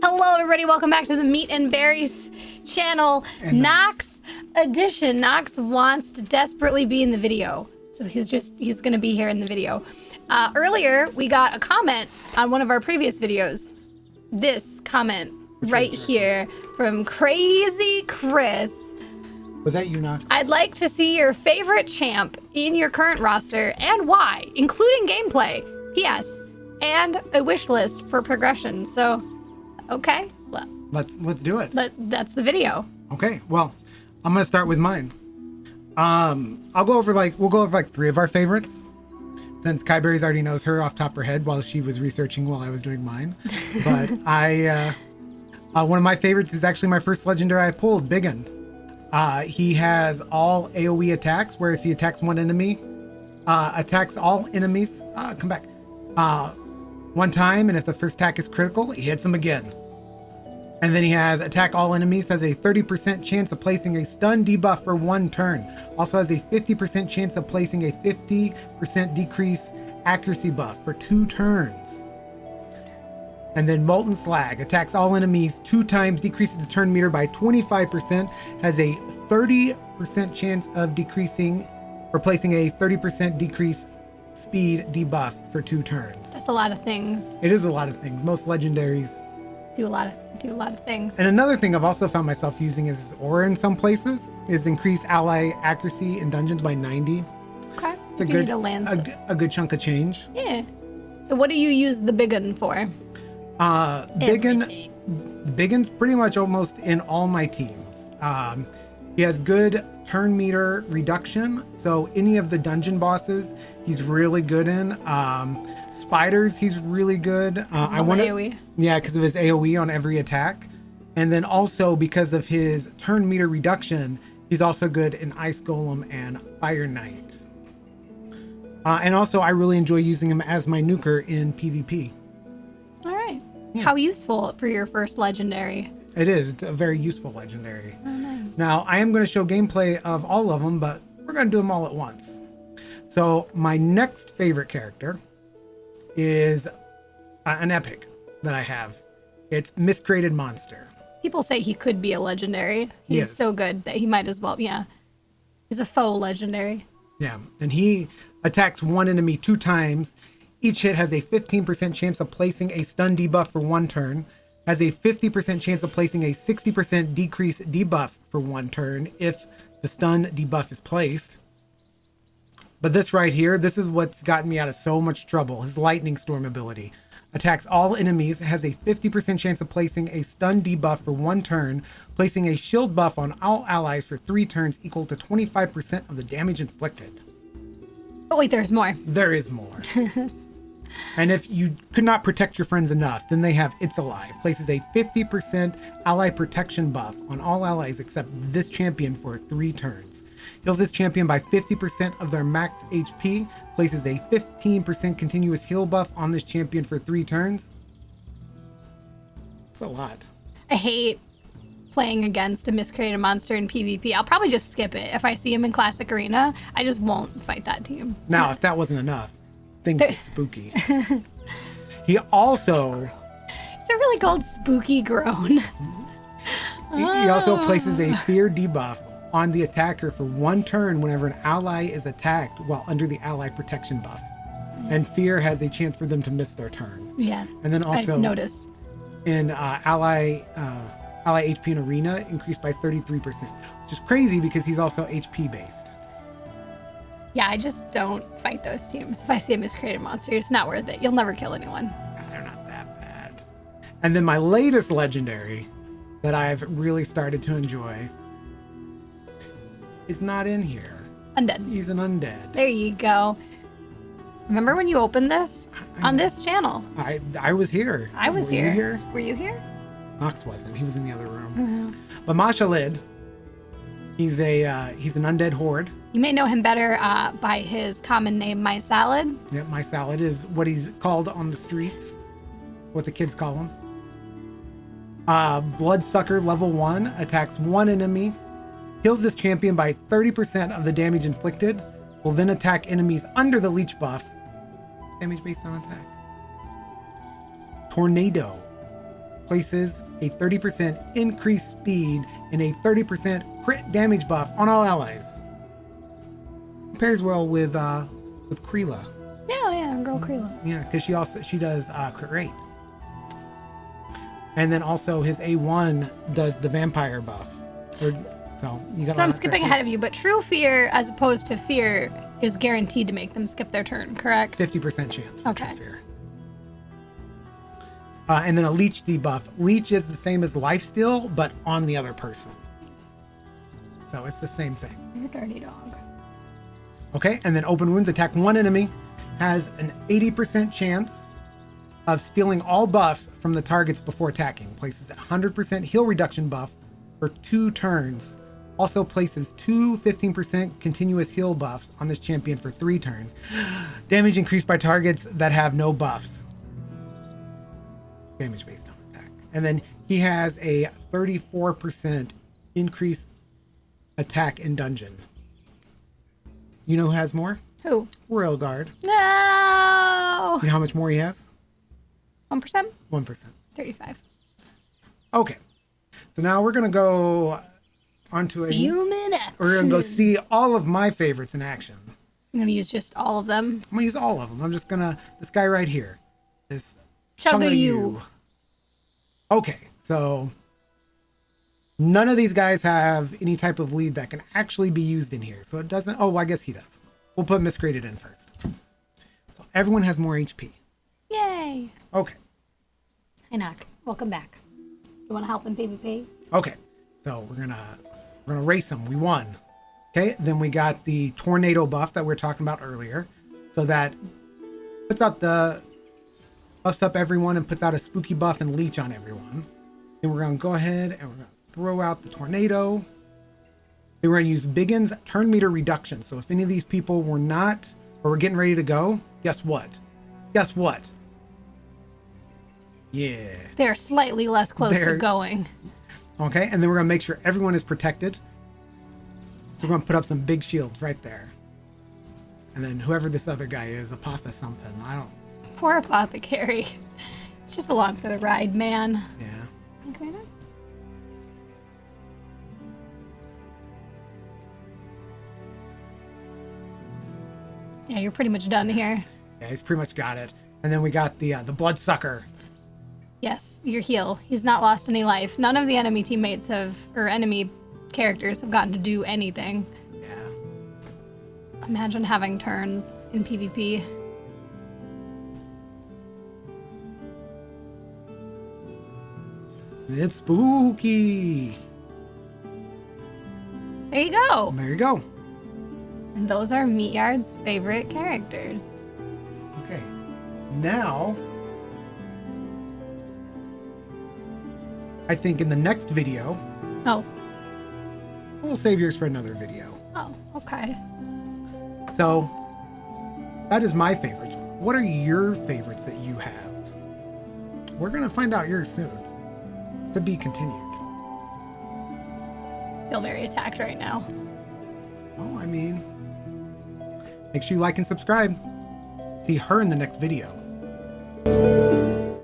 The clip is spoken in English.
Hello, everybody. Welcome back to the Meat and Berries channel. And Knox edition. Knox wants to desperately be in the video. So he's going to be here in the video. Earlier, we got a comment on one of our previous videos. This comment right here from Crazy Chris. Was that you, Knox? I'd like to see your favorite champ in your current roster and why, including gameplay. P.S. And a wish list for progression. So, okay, well, Let's do it. That's the video. Okay, well, I'm gonna start with mine. We'll go over like three of our favorites, since Kiyeberries already knows her off the top of her head while she was researching while I was doing mine. But one of my favorites is actually my first legendary I pulled, Biggen. He has all AoE attacks, where if he attacks one enemy, attacks all enemies, come back, one time, and if the first attack is critical, he hits them again. And then he has attack all enemies, has a 30% chance of placing a stun debuff for one turn. Also has a 50% chance of placing a 50% decrease accuracy buff for 2 turns. And then Molten Slag attacks all enemies 2 times, decreases the turn meter by 25%, has a 30% chance of decreasing or placing a 30% decrease speed debuff for 2 turns. That's a lot of things. It is a lot of things. Most legendaries Do a lot of things. And another thing I've also found myself using is aura in some places, is increase ally accuracy in dungeons by 90. Okay. It's a good chunk of change. Yeah. So what do you use the Biggen for? Biggen's pretty much almost in all my teams. He has good turn meter reduction, so any of the dungeon bosses he's really good in. Spiders he's really good. AoE. Yeah, because of his AoE on every attack. And then also because of his turn meter reduction, he's also good in Ice Golem and Fire Knight. And also I really enjoy using him as my nuker in PvP. All right. Yeah. How useful for your first legendary. It is. It's a very useful legendary. Oh, nice. Now, I am going to show gameplay of all of them, but we're going to do them all at once. So my next favorite character is an epic that I have. It's Miscreated Monster. People say he could be a legendary. He's Yes. so good that he might as well. Yeah. He's a faux legendary. Yeah, and he attacks one enemy 2 times. Each hit has a 15% chance of placing a stun debuff for 1 turn, has a 50% chance of placing a 60% decrease debuff for 1 turn if the stun debuff is placed. But this right here, this is what's gotten me out of so much trouble. His Lightning Storm ability. Attacks all enemies, has a 50% chance of placing a stun debuff for 1 turn, placing a shield buff on all allies for 3 turns equal to 25% of the damage inflicted. Oh, wait, there's more. There is more. And if you could not protect your friends enough, then they have It's Alive. Places a 50% ally protection buff on all allies except this champion for 3 turns. Heals this champion by 50% of their max HP. Places a 15% continuous heal buff on this champion for 3 turns. It's a lot. I hate playing against a Miscreated Monster in PvP. I'll probably just skip it. If I see him in Classic Arena, I just won't fight that team. Now, if that wasn't enough, things get spooky. He also... Is it really called Spooky Groan? He also places a fear debuff on the attacker for 1 turn whenever an ally is attacked while under the ally protection buff. And fear has a chance for them to miss their turn. Yeah. And then also I've noticed. in ally HP in arena increased by 33%, which is crazy because he's also HP based. Yeah, I just don't fight those teams. If I see a Miscreated Monster, it's not worth it. You'll never kill anyone. They're not that bad. And then my latest legendary that I've really started to enjoy is not in here. Undead. He's an undead. There you go. Remember when you opened this on this channel? I was here. I was Were here. You here? Were you here? Knox wasn't. He was in the other room. But Masha Lid, he's an undead horde. You may know him better by his common name, My Salad. Yeah, My Salad is what he's called on the streets. What the kids call him. Bloodsucker level 1 attacks 1 enemy. Heals this champion by 30% of the damage inflicted. Will then attack enemies under the leech buff. Damage based on attack. Tornado. places a 30% increased speed and a 30% crit damage buff on all allies. Pairs well with Kreela. Yeah, girl Kreela. Yeah, because she does crit rate. And then also his A1 does the vampire buff. So I'm skipping ahead of you, but true fear as opposed to fear is guaranteed to make them skip their turn, correct? 50% chance for Okay. true fear. And then a leech debuff. Leech is the same as lifesteal, but on the other person. So it's the same thing. You're a dirty dog. Okay, and then open wounds. Attack one enemy. Has an 80% chance of stealing all buffs from the targets before attacking. Places a 100% heal reduction buff for 2 turns. Also places 2 15% continuous heal buffs on this champion for 3 turns. Damage increased by targets that have no buffs. Damage based on attack. And then he has a 34% increased attack in dungeon. You know who has more? Who? Royal Guard. No! You know how much more he has? 1%? 1%. 35. Okay. So now we're going to go onto See you in action. We're going to go see all of my favorites in action. I'm going to use just all of them. I'm going to use all of them. I'm just going to, this guy right here. This Chugga-you. Okay. So none of these guys have any type of lead that can actually be used in here. So it doesn't, oh, I guess he does. We'll put Miscreated in first. So everyone has more HP. Yay. Okay. Hi, Knock. Welcome back. You want to help in PvP? Okay. So we're gonna race them. We won. Okay. Then we got the tornado buff that we were talking about earlier. So that puts up everyone and puts out a spooky buff and leech on everyone. Then we're gonna go ahead and we're gonna throw out the tornado. Then we're gonna use Biggen's turn meter reduction. So if any of these people were not, or were getting ready to go, guess what? Guess what? Yeah. They're slightly less close to going. Okay, and then we're gonna make sure everyone is protected. So we're gonna put up some big shields right there. And then whoever this other guy is, Apotha something, I don't. Poor Apothecary. It's just along for the ride, man. Yeah. Okay, no. Yeah, you're pretty much done here. Yeah, he's pretty much got it. And then we got the bloodsucker. Yes, your heal. He's not lost any life. None of the enemy teammates or enemy characters have gotten to do anything. Yeah. Imagine having turns in PvP. It's spooky. There you go. There you go. And those are Meatyard's favorite characters. Okay. Now, I think in the next video, Oh. we'll save yours for another video. Oh, okay. So, that is my favorites. What are your favorites that you have? We're going to find out yours soon. To be continued. Feel very attacked right now. Well, I mean, make sure you like and subscribe. See her in the next video.